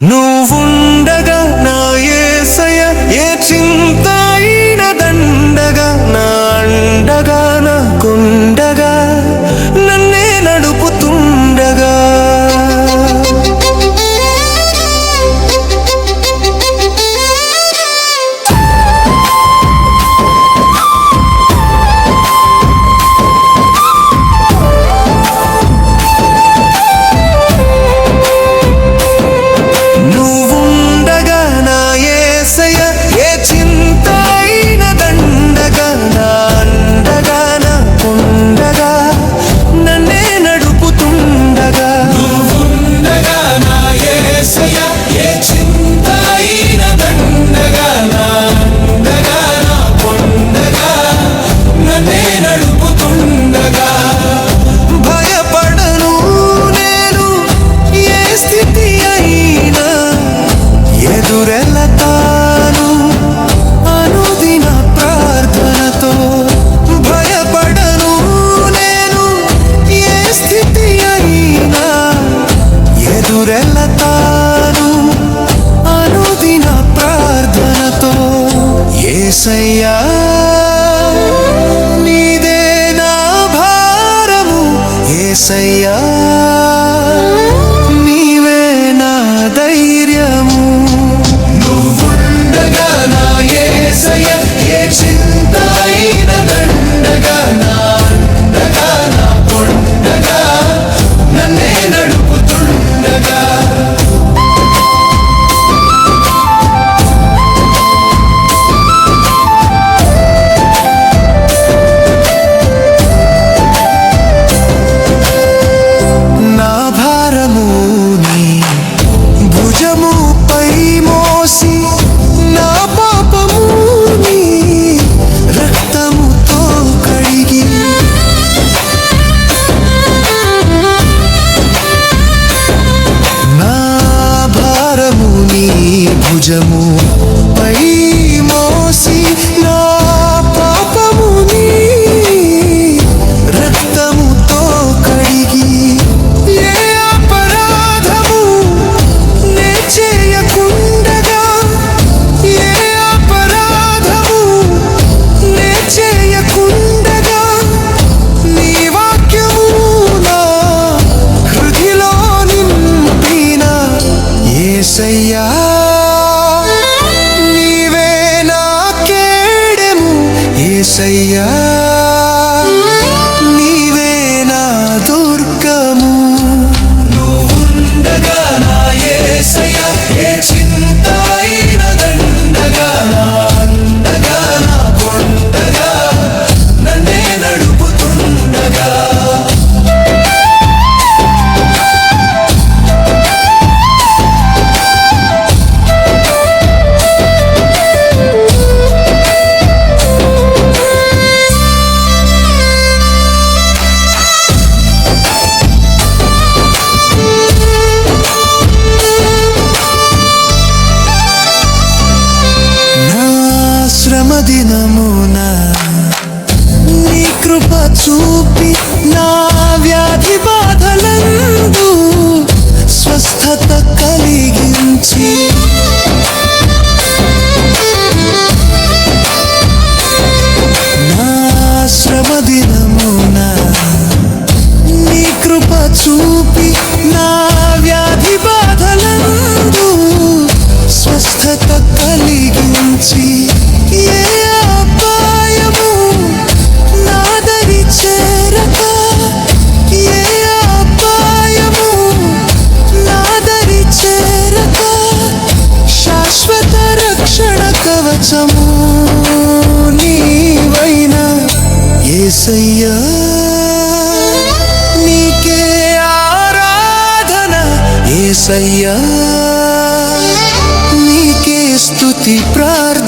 నువ్వుండగా నా యేసయ్య ఏ చింత అయిన దండగా నా అండగా నా కొండగా నన్నే నడుపుతుండగా యేసయ్యా నీదే నా భారము యేసయ్యా నీవే నా ధైర్యము నువ్వుండగా నా యేసయ్య ఏ చింత అయిన దండగా నా అండగా నా కొండగా నన్నే నడుపుతుండగా భుజము పై మోసి నా పాపముని రక్తముతో కడిగి ఏ అపరాధము నే చేయకుండగా ఏ అపరాధము నే చేయకుండగా నీ వాక్యము నా హృదిలో నింపిన యేసయ్యా యేసయ్యా నీవే నా దుర్గము నువ్వుండగా నా యేసయ్య ఏ చింత అయిన దండగా నా అండగా నా కొండగా నన్నే నడుపుతుండగా దినమున నీ కృప చూపి నా వ్యాధి బాధలందు స్వస్థత కలిగించి నా శ్రమ దినమున నీ కృప చూపి నా వ్యాధి బాధలందు స్వస్థత కలిగించి ఏ అపాయము నాదరి చేరక ఏ అపాయము నాదరి చేరక శాశ్వత రక్షణ కవచము నీవైన యేసయ్యా నీకే ఆరాధన యేసయ్యా నీకే స్తుతి ప్రార్థన